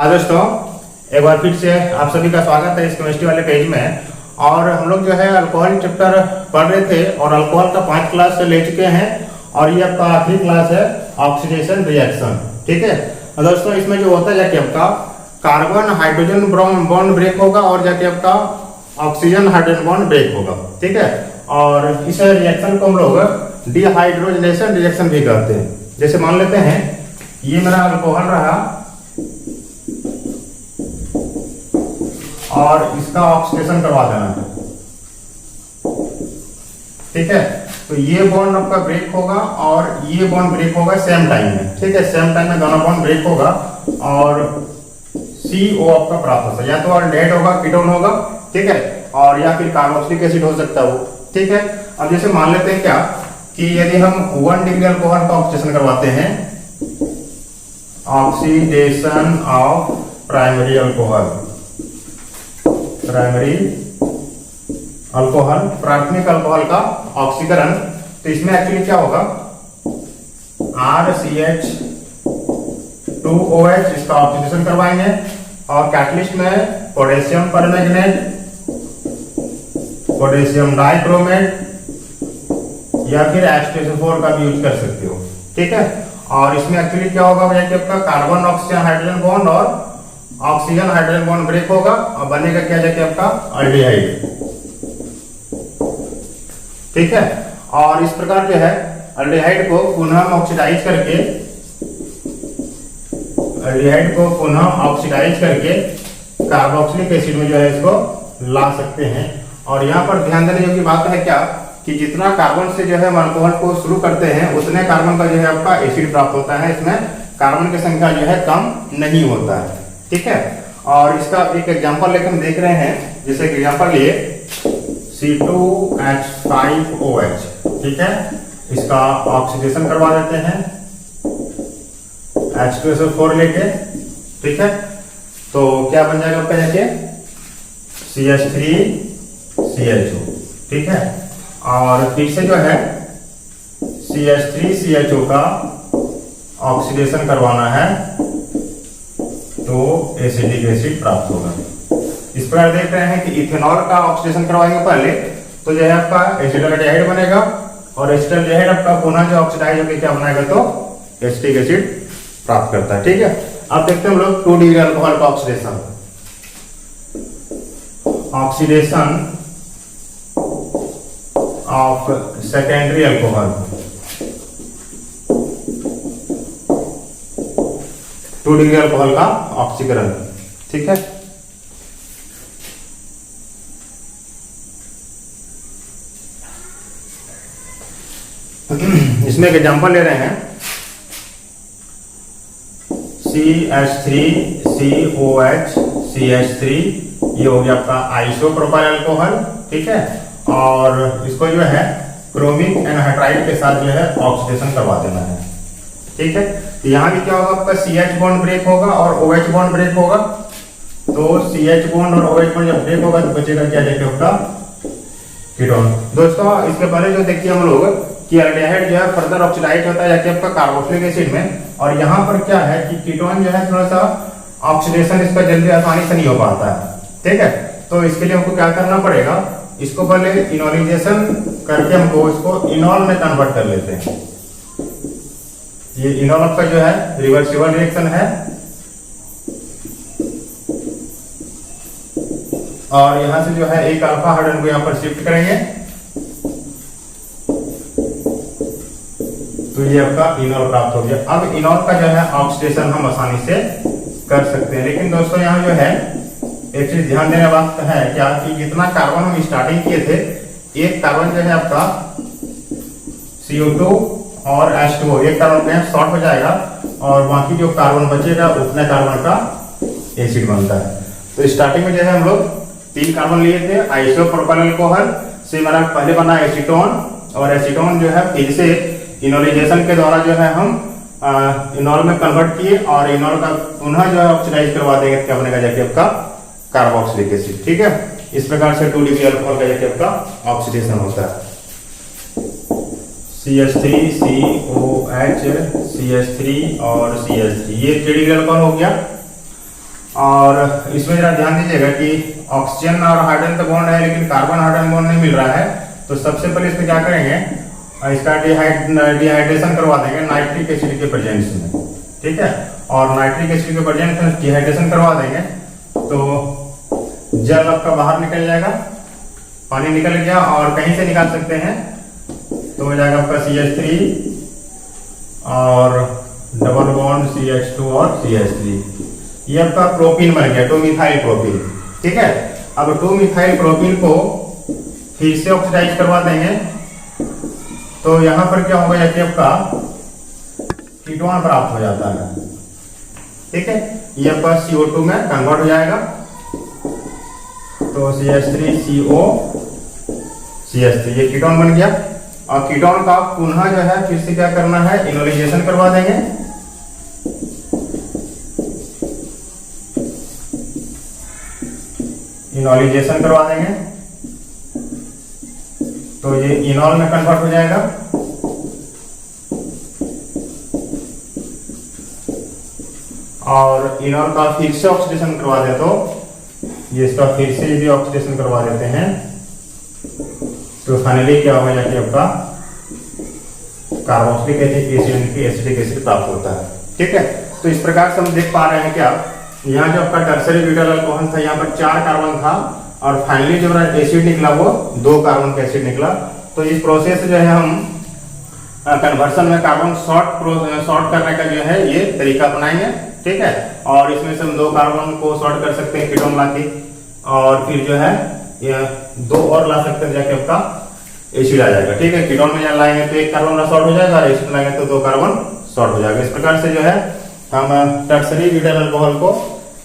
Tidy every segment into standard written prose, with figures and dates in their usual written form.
दोस्तों, एक बार फिर से आप सभी का स्वागत है इस केमिस्ट्री वाले पेज में। और हम लोग जो है अल्कोहल चैप्टर पढ़ रहे थे और अल्कोहल का 5 क्लास ले चुके हैं और ये आपका आखिरी क्लास है ऑक्सीडेशन रिएक्शन। ठीक है दोस्तों, इसमें जो होता है जाके आपका कार्बन हाइड्रोजन बॉन्ड ब्रेक होगा और जाके आपका ऑक्सीजन हाइड्रोजन बॉन्ड ब्रेक होगा। ठीक है, और इस रिएक्शन को हम लोग डिहाइड्रोजनेशन रिएक्शन भी कहते हैं। जैसे मान लेते हैं ये मेरा अल्कोहल रहा और इसका ऑक्सीडेशन करवा देना है। ठीक है, तो ये बॉन्ड आपका ब्रेक होगा और ये बॉन्ड ब्रेक होगा सेम टाइम में। ठीक है, सेम टाइम में दोनों बॉन्ड ब्रेक होगा और CO आपका प्राप्त होता है। या तो अल्डेहाइड होगा, कीटोन होगा, ठीक है, और या फिर कार्बोक्सिलिक एसिड हो सकता है वो। ठीक है, अब जैसे मान लेते हैं क्या कि यदि हम 1 डिग्री अल्कोहल का ऑक्सीडेशन करवाते हैं, ऑक्सीडेशन ऑफ प्राइमरी अल्कोहल, प्राथमिक अल्कोहल का ऑक्सीकरण, तो इसमें एक्चुअली क्या होगा RCH2OH इसका ऑक्सीडेशन करवाएंगे और कैटलिस्ट में पोटेशियम परमैंगनेट, पोटेशियम डाइक्रोमेट या फिर H2SO4 का भी यूज कर सकते हो। ठीक है, और इसमें एक्चुअली क्या होगा भैया कि आपका कार्बन ऑक्सीजन हाइड्रोजन बॉन्ड और ऑक्सीजन हाइड्रोजन बॉन्ड ब्रेक होगा और बनेगा क्या जाके आपका अल्डिहाइड। ठीक है, और इस प्रकार जो है अल्डिहाइड को पुनः ऑक्सीडाइज करके कार्बोक्सिलिक एसिड में जो है इसको ला सकते हैं। और यहाँ पर ध्यान देने योग्य बात है क्या कि जितना कार्बन से जो है हम अल्कोहल को शुरू करते हैं उतने कार्बन का जो है आपका एसिड प्राप्त होता है। इसमें कार्बन की संख्या जो है कम नहीं होता है। ठीक है, और इसका एक एग्जांपल लेकर हम देख रहे हैं। जैसे कि एग्जांपल लिए C2H5OH। ठीक है, इसका ऑक्सीडेशन करवा देते हैं H2SO4 लेके। ठीक है, तो क्या बन जाएगा आपका जाके CH3CHO। ठीक है, और फिर से जो है CH3CHO का ऑक्सीडेशन करवाना है तो एसिडिक एसिड प्राप्त होगा। इस प्रकार देख रहे हैं कि इथेनॉल का ऑक्सीडेशन करवाएंगे पहले तो जो है आपका एसिटाल्डिहाइड बनेगा और एसिटाल्डिहाइड आपका पुनः जो ऑक्सीडाइज होकर क्या बनाएगा तो एसिटिक एसिड प्राप्त करता है। ठीक है, अब देखते हैं हम लोग 2 डिग्री अल्कोहल का oxidation of secondary alcohol, 2 degree alcohol का ऑक्सीकरण। ठीक है, इसमें एक एग्जांपल ले रहे हैं CH3COH CH3, ये हो गया आपका आइसोप्रोपाइल अल्कोहल। ठीक है, और इसको जो है क्रोमिक एनहाइड्राइड के साथ जो है ऑक्सीडेशन करवा देना है। ठीक है, तो यहां भी क्या होगा आपका CH बॉन्ड ब्रेक होगा और OH बॉन्ड ब्रेक होगा। तो CH बॉन्ड और OH बॉन्ड जब ब्रेक होगा तो बचेगा क्या जाके आपका कीटोन। दोस्तों, इसके पहले जो देखिए हम लोग कि अल्डिहाइड जो है फर्दर ऑक्सीडाइज होता है जाके आपका कार्बोक्सिलिक एसिड में, और यहाँ पर क्या है कि कीटोन जो है थोड़ा सा ऑक्सीडेशन इसका जल्दी आसानी से नहीं हो पाता है। ठीक है, तो इसके लिए हमको क्या करना पड़ेगा, इसको पहले इनोलाइजेशन करके हमको इसको इनॉल में कन्वर्ट कर लेते हैं। ये इनॉल आपका जो है रिवर्सिबल रिएक्शन है और यहां से जो है एक अल्फा हाइड्रोजन को यहां पर शिफ्ट करेंगे तो ये आपका इनॉल प्राप्त हो गया। अब इनॉल का जो है ऑक्सीडेशन हम आसानी से कर सकते हैं। लेकिन दोस्तों यहाँ जो है एक चीज ध्यान देने बात है क्या कि जितना कार्बन हम स्टार्टिंग किए थे, एक कार्बन जो है आपका CO2 और H2O, एक कार्बन में शॉर्ट हो जाएगा और बाकी जो कार्बन बचेगा उतने कार्बन का एसिड बनता है। तो स्टार्टिंग में जो है हम लोग 3 कार्बन लिए थे आइसोप्रोपाइल अल्कोहल से, हमारा पहले बना एसीटोन और एसीटोन जो है फिर से इनोलाइजेशन के द्वारा जो है हम इनॉल में कन्वर्ट किए और इनॉल का पुनः जो है ऑक्सीडाइज करवा देंगे, क्या बनेगा जाके आपका कार्बोक्सिलिक एसिड। ठीक है, इस प्रकार से 2 डिग्री अल्कोहल का जाके आपका ऑक्सीडेशन होता है। CH3COH CH3 और CH3, ये 3 डिग्री अल्कोहल हो गया। और इसमें जरा ध्यान दीजिएगा कि ऑक्सीजन और हाइड्रोजन तो बॉन्ड है लेकिन कार्बन हाइड्रोजन बॉन्ड नहीं मिल रहा है, तो सबसे पहले इसमें क्या करेंगे, इसका डिहाइड्रेशन करवा देंगे नाइट्रिक एसिड के प्रेजेंस में, ठीक है। और नाइट्रिक एसिड के प्रेजेंस में डिहाइड्रेशन करवा देंगे तो जल आपका बाहर निकल जाएगा, पानी निकल गया। और कहीं से निकाल सकते हैं तो हो जाएगा आपका CH3 और डबल बॉन्ड CH2 और CH3, ये आपका प्रोपीन बन गया, 2-मिथाइल प्रोपीन, ठीक है। अब 2-मिथाइल प्रोपीन को फिर से ऑक्सीडाइज करवा देंगे तो यहां पर क्या होगा कि आपका कीटोन प्राप्त हो जाता है, ठीक है। ये आपका CO2 में कन्वर्ट हो जाएगा तो CH3CO CH3 ये कीटोन बन गया। और कीटोन का पुनः जो है फिर से क्या करना है, इनोलाइजेशन करवा देंगे। इनोलाइजेशन करवा देंगे तो ये इनॉल में कन्वर्ट हो जाएगा। और इनॉल का फिर से ऑक्सीडेशन करवा दे तो ये इसका फिर से यदि ऑक्सीडेशन करवा देते हैं तो फाइनली क्या होगा कि आपका कार्बोक्सिलिक एसिडिक एसिड प्राप्त होता है, ठीक है। तो इस प्रकार से हम देख पा रहे हैं कि आप यहाँ जो आपका टर्सरी ब्यूटाइल अल्कोहल था, यहाँ पर 4 कार्बन था और फाइनली जो एसिड निकला वो 2 कार्बन का एसिड निकला। तो इस प्रोसेस से जो है हम कन्वर्सन में कार्बन सॉर्ट करने का जो है ये तरीका अपनाएंगे, ठीक है। और इसमें से हम 2 कार्बन को सॉर्ट कर सकते हैं कीटोन ला के, और फिर जो है ये 2 और ला सकते हैं जाके आपका एसिड आ जाएगा, ठीक है। कीटोन में लाएंगे तो 1 कार्बन सॉर्ट हो जाएगा और एसिड लाएंगे तो 2 कार्बन सॉर्ट हो जाएगा। इस प्रकार से जो है हम टर्सरी ब्यूटाइल अल्कोहल को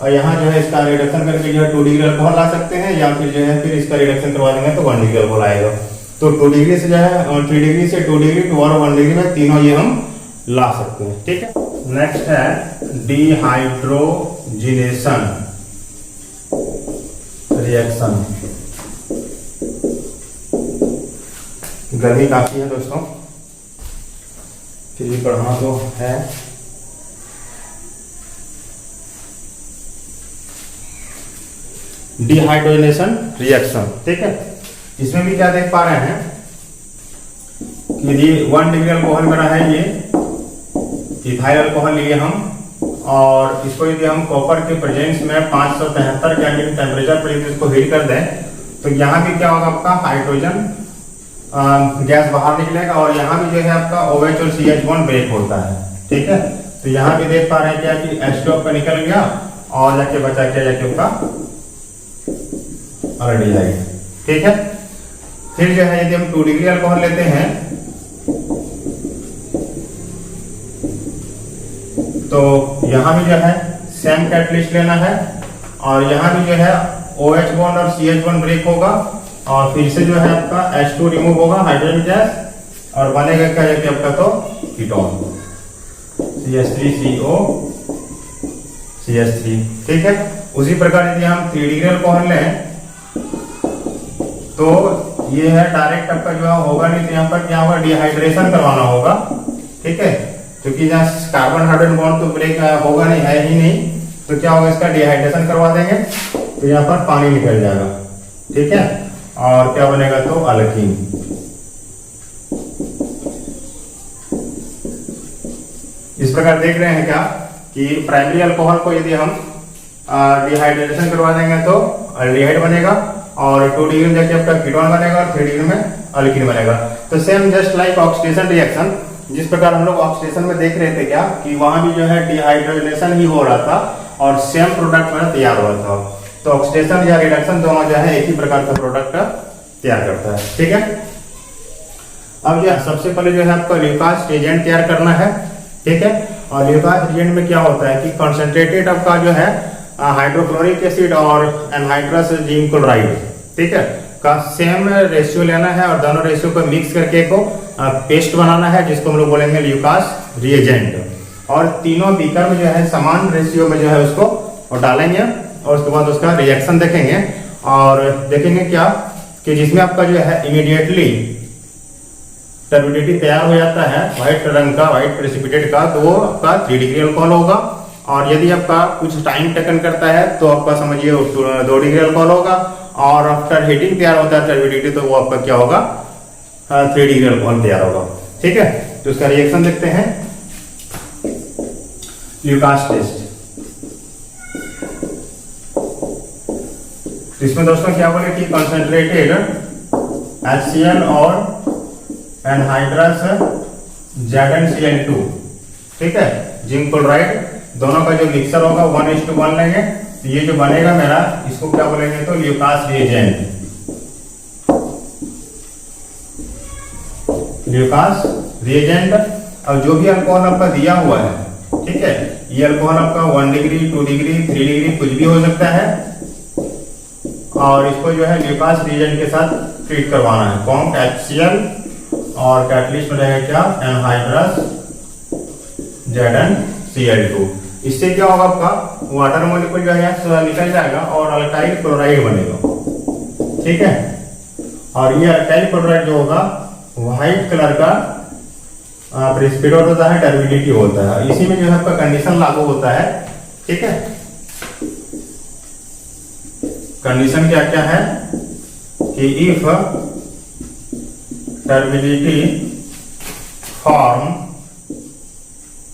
और यहाँ जो है इसका रिडक्शन करके जो है 2 डिग्री अल्कोहल ला सकते हैं, या फिर जो है फिर इसका रिडक्शन करवा देंगे तो 1 डिग्री अल्कोहल आएगा। तो 2 डिग्री से जो है 3 डिग्री से 2 डिग्री 2 और 1 डिग्री में तीनों ये हम ला सकते हैं, ठीक है। नेक्स्ट है डिहाइड्रोजिनेशन रिएक्शन। गर्मी काफी है दोस्तों, फिर भी पढ़ना तो है। डिहाइड्रोजनेशन रिएक्शन, ठीक है। इसमें भी क्या देख पा रहे हैं कि यदि 1 डिग्री अल्कोहल बना है ये इथाइल अल्कोहल लिए हम, और इसको यदि हम कॉपर के प्रेजेंस में 573 केल्विन टेम्परेचर पर यदि इसको हीट कर दें तो यहाँ भी क्या होगा, आपका हाइड्रोजन गैस बाहर निकलेगा और यहाँ भी जो है आपका OH और CH बॉन्ड ब्रेक होता है, ठीक है। तो यहाँ भी देख पा रहे हैं क्या कि H2 आपका निकल गया और जाके बचा क्या जाके आपका अल्डिहाइड, ठीक है। फिर जो है यदि हम 2 डिग्री अल्कोहल लेते हैं तो यहां भी जो है सेम कैटलिस्ट लेना है और यहां भी जो है OH बॉन्ड और CH बॉन्ड ब्रेक होगा और फिर से जो है आपका H2 रिमूव होगा हाइड्रोजन गैस और बनेगा क्या जाके आपका तो कीटोन CH3CO CH3, ठीक है। उसी प्रकार यदि हम 3 डिग्री अल्कोहल लें तो ये है डायरेक्ट आपका जो होगा नहीं, तो यहाँ पर क्या होगा, डिहाइड्रेशन करवाना होगा, ठीक है। क्योंकि यहाँ कार्बन हाइड्रोजन बॉन्ड तो ब्रेक होगा नहीं, है ही नहीं, तो क्या होगा, इसका डिहाइड्रेशन करवा देंगे तो यहाँ पर पानी निकल जाएगा, ठीक है। और क्या बनेगा तो अल्कीन। इस प्रकार देख रहे हैं क्या कि प्राइमरी अल्कोहल को यदि हम डिहाइड्रेशन करवा देंगे तो अल्डिहाइड बनेगा और 2 डिग्री में जाके आपका कीटोन बनेगा और 3 डिग्री में अल्कीन बनेगा। तो same just like oxidation reaction, जिस प्रकार हम लोग ऑक्सीडेशन में देख रहे थे क्या कि वहां भी जो है डिहाइड्रोजनेशन ही हो रहा था और सेम प्रोडक्ट में तैयार हो रहा था। तो ऑक्सीडेशन या रिडक्शन दोनों जो है एक ही प्रकार का प्रोडक्ट तैयार करता है, ठीक है। अब जो सबसे पहले जो है आपका ल्यूकास रिएजेंट तैयार करना है, ठीक है। और ल्यूकास रिएजेंट में क्या होता है कि कंसंट्रेटेड आपका जो है हाइड्रोक्लोरिक एसिड और एनहाइड्रस जिंक क्लोराइड, ठीक है, का सेम रेशियो लेना है और दोनों रेशियो को मिक्स करके को पेस्ट बनाना है जिसको हम लोग बोलेंगे ल्यूकास रिएजेंट। और तीनों बीकर में जो है समान रेशियो में जो है उसको डालेंगे और उसके बाद उसका रिएक्शन देखेंगे और देखेंगे क्या कि जिसमें आपका जो है इमीडिएटली टर्बिडिटी तैयार हो जाता है व्हाइट रंग का, व्हाइट प्रेसिपिटेट का, तो वो आपका 3 डिग्री अल्कोहल होगा। और यदि आपका कुछ टाइम टेकन करता है तो आपका समझिए 2 डिग्री अल्कोहल होगा, और आफ्टर हीटिंग तैयार होता है टर्बिडिटी तो वो आपका क्या होगा 3 डिग्री अल्कोहल तैयार होगा। ठीक है, तो इसका रिएक्शन देखते हैं। ल्यूकास टेस्ट, इसमें दोस्तों क्या बोले कि कंसंट्रेटेड HCl और एनहाइड्रस ZnCl2, ठीक है, जिंक क्लोराइड दोनों का जो मिक्सर होगा 1:1 लेंगे, तो ये जो बनेगा मेरा इसको क्या बोलेंगे तो ल्यूकास रिएजेंट। Lucas reagent. अब जो भी अल्कोहल आपका दिया हुआ है, ठीक है, ये अल्कोहल आपका 1 डिग्री 2 डिग्री 3 डिग्री कुछ भी हो सकता है, और इसको जो है ल्यूकास रिएजेंट के साथ ट्रीट करवाना है। कौन? HCl और कैटलिस्ट में रहेगा क्या एनहाइड्रस ZnCl2। इससे क्या होगा आपका वाटर मॉलिक्यूल जो है निकल जाएगा और अल्काइल क्लोराइड बनेगा। ठीक है, और ये अल्काइल क्लोराइड जो होगा व्हाइट कलर का प्रेसिपिटेट होता है, टर्बिडिटी होता है, इसी में जो है आपका कंडीशन लागू होता है। ठीक है, कंडीशन क्या क्या है कि if turbidity form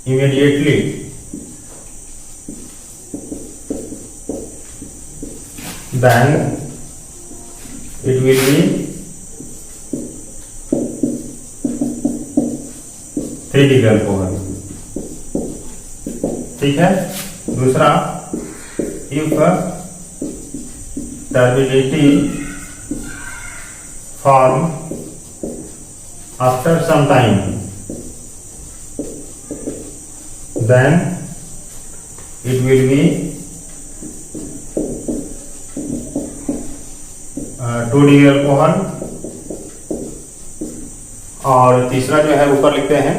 immediately then it will be 3 degree alcohol. ठीक है, दूसरा if turbidity form after some time then it will be 2 degree alcohol. और तीसरा जो है ऊपर लिखते हैं,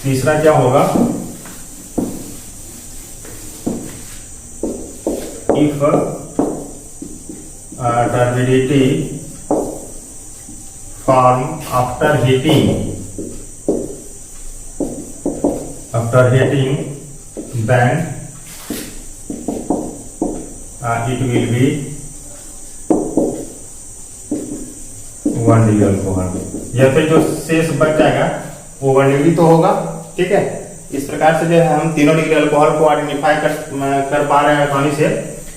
तीसरा क्या होगा if turbidity form after heating then it will be 1 degree alcohol, या फिर जो शेष बच जाएगा वो 1 डिग्री तो होगा। ठीक है, इस प्रकार से जो है हम तीनों डिग्री अल्कोहल को आइडेंटिफाई कर पा रहे हैं आसानी से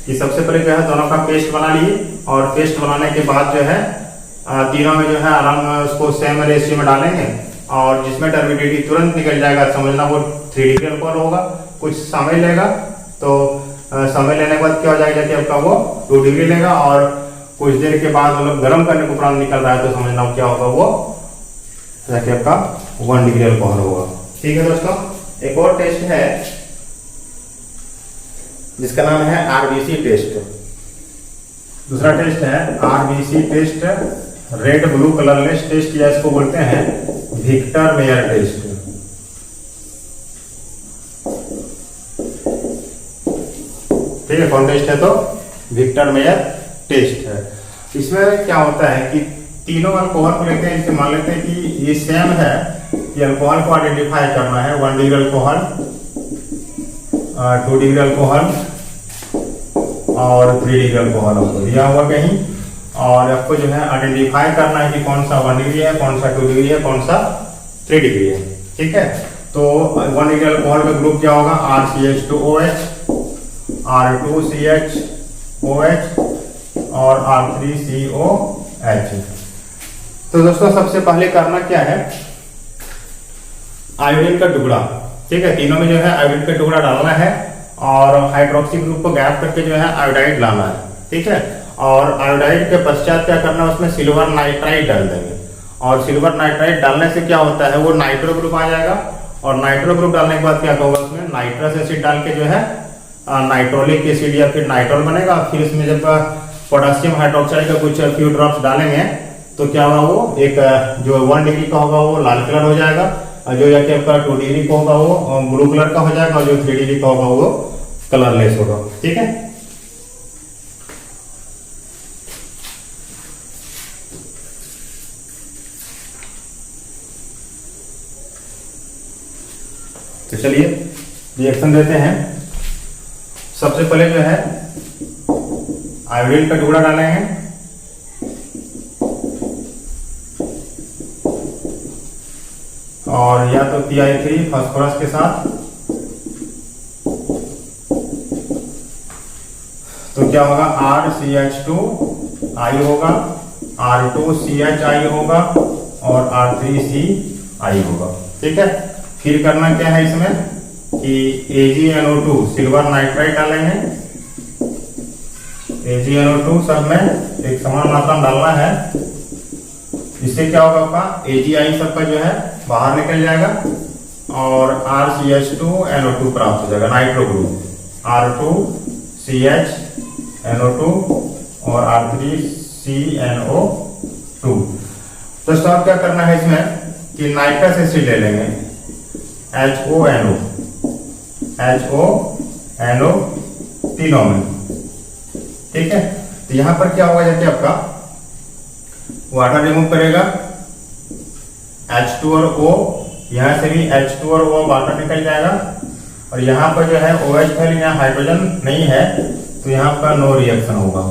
कि सबसे पहले जो है दोनों का पेस्ट बना लिए, और पेस्ट बनाने के बाद जो है तीनों में जो है आराम उसको सेम रेशियो में डालेंगे, और जिसमें टर्बिडिटी तुरंत निकल जाएगा समझना वो 3 डिग्री अल्कोहल होगा। कुछ समय लेगा, तो समय लेने के बाद क्या हो जाएगा कि आपका वो 2 डिग्री लेगा, और कुछ देर के बाद मतलब गर्म करने को उपरांत निकल रहा है तो समझना क्या होगा वो जाके आपका 1 डिग्री अल्कोहल होगा। ठीक है दोस्तों, एक और टेस्ट है जिसका नाम है RBC टेस्ट। दूसरा टेस्ट है RBC test, red blue colourless test, या इसको बोलते हैं विक्टर मेयर टेस्ट। ठीक है, कौन टेस्ट है तो विक्टर मेयर टेस्ट है। इसमें क्या होता है कि तीनों अल्कोहल को लेते हैं, जैसे मान लेते हैं कि ये सेम है, कि अल्कोहल को आइडेंटिफाई करना है 1 डिग्री अल्कोहल, 2 डिग्री अल्कोहल और 3 डिग्री अल्कोहल आपको दिया हुआ कहीं, और आपको जो है आइडेंटिफाई करना है कि कौन सा 1 डिग्री है, कौन सा 2 डिग्री है, कौन सा 3 डिग्री है। ठीक है, तो 1 डिग्री अल्कोहल का ग्रुप क्या होगा RCH2OH, R2CHOH और R3COH। तो दोस्तों सबसे पहले करना क्या है, आयोडीन का टुकड़ा, ठीक है, तीनों में जो है आयोडीन का टुकड़ा डालना है, और हाइड्रोक्सी ग्रुप को गैप करके जो है आयोडाइड लाना है। ठीक है, और आयोडाइड के पश्चात क्या करना है, उसमें सिल्वर नाइट्राइड डाल देंगे, और सिल्वर नाइट्राइड डालने से क्या होता है वो नाइट्रो ग्रुप आ जाएगा, और नाइट्रो ग्रुप डालने के बाद क्या होगा उसमें नाइट्रस एसिड डाल के जो है नाइट्रोलिक एसिड या फिर नाइट्रोल बनेगा। फिर इसमें जब पोटेशियम हाइड्रोक्साइड का कुछ फ्यू ड्रॉप्स डालेंगे तो क्या होगा वो एक जो 1 डिग्री का होगा वो लाल कलर हो जाएगा, और जो जाके आपका 2 डिग्री का होगा वो ब्लू कलर का हो जाएगा, और जो 3 डिग्री का होगा वो कलरलेस होगा। ठीक है, चलिए रिएक्शन देते हैं। सबसे पहले जो है आयोडीन का टुकड़ा डालेंगे, और या तो PI3 फास्फोरस के साथ, तो क्या होगा RCH2I होगा, R2CHI होगा और R3CI होगा। ठीक है, फिर करना क्या है इसमें कि AgNO2 सिल्वर नाइट्राइड डालेंगे। AgNO2 सब में एक समान मात्रा में डालना है। इससे क्या होगा आपका AgI सबका जो है बाहर निकल जाएगा और RCH2NO2 प्राप्त हो जाएगा, नाइट्रो ग्रुप R2CHNO2 और R3CNO2। दोस्तों अब क्या करना है इसमें कि नाइट्रस एसिड ले लेंगे, HONO तीनों में। ठीक है, तो यहां पर क्या होगा जाके आपका वाटर रिमूव करेगा, H2 और O, यहां से भी H2 और O वाटर निकल जाएगा, और यहां पर जो है OH है, यहाँ हाइड्रोजन नहीं है तो यहां पर नो रिएक्शन होगा।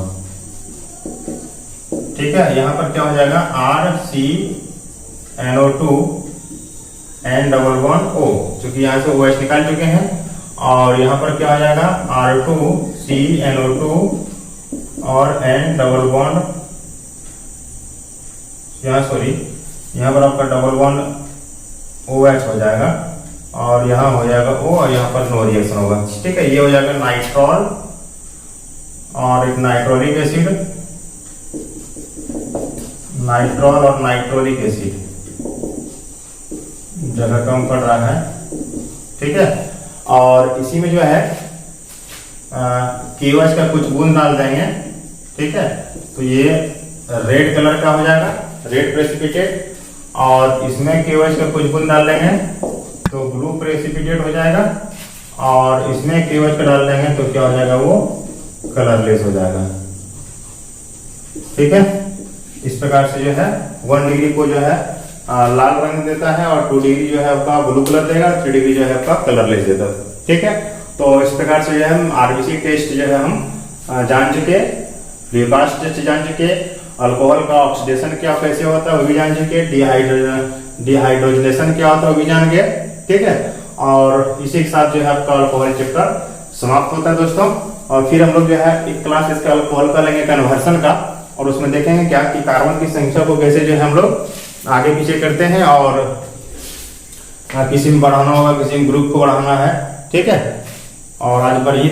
ठीक है, यहां पर क्या हो जाएगा RCNO2 N+1O, क्योंकि यहां से OH निकाल चुके हैं, और यहां पर क्या हो जाएगा R2CNO2 और N+1, यहाँ पर आपका $1OH हो जाएगा, और यहाँ हो जाएगा O, और यहाँ पर नो रिएक्शन होगा। ठीक है, ये हो जाएगा नाइट्रॉल और एक नाइट्रोलिक एसिड, नाइट्रॉल और नाइट्रोलिक एसिड, जगह कम पड़ रहा है। ठीक है, और इसी में जो है KOH का कुछ बूंद डाल देंगे। ठीक है, तो ये रेड कलर का हो जाएगा, रेड प्रेसिपिटेट, और इसमें KOH का कुछ बूंद डाल देंगे तो ब्लू प्रेसिपिटेट हो जाएगा, और इसमें KOH का डाल देंगे तो क्या हो जाएगा, वो कलरलेस हो जाएगा। ठीक है, इस प्रकार से जो है 1 डिग्री को जो है लाल रंग देता है, और 2 डिग्री जो है आपका ब्लू कलर देगा, 3 डिग्री जो है आपका कलरलेस देता है। ठीक है, तो इस प्रकार से जो है हम RBC टेस्ट जो है हम जान चुके, ल्यूकास टेस्ट जान चुके, अल्कोहल का ऑक्सीडेशन क्या कैसे होता है वो भी जान चुके, डिहाइड्रोजनेशन क्या होता है वो भी जान गए। ठीक है, और इसी के साथ जो है आपका अल्कोहल चैप्टर समाप्त होता है दोस्तों। और फिर हम लोग जो है एक क्लास इसका अल्कोहल का लेंगे कन्वर्सन का, और उसमें देखेंगे क्या कि कार्बन की संख्या को कैसे जो है हम लोग आगे पीछे करते हैं, और किसी में बढ़ाना होगा, किसी में ग्रुप को बढ़ाना है। ठीक है, और आज पर ही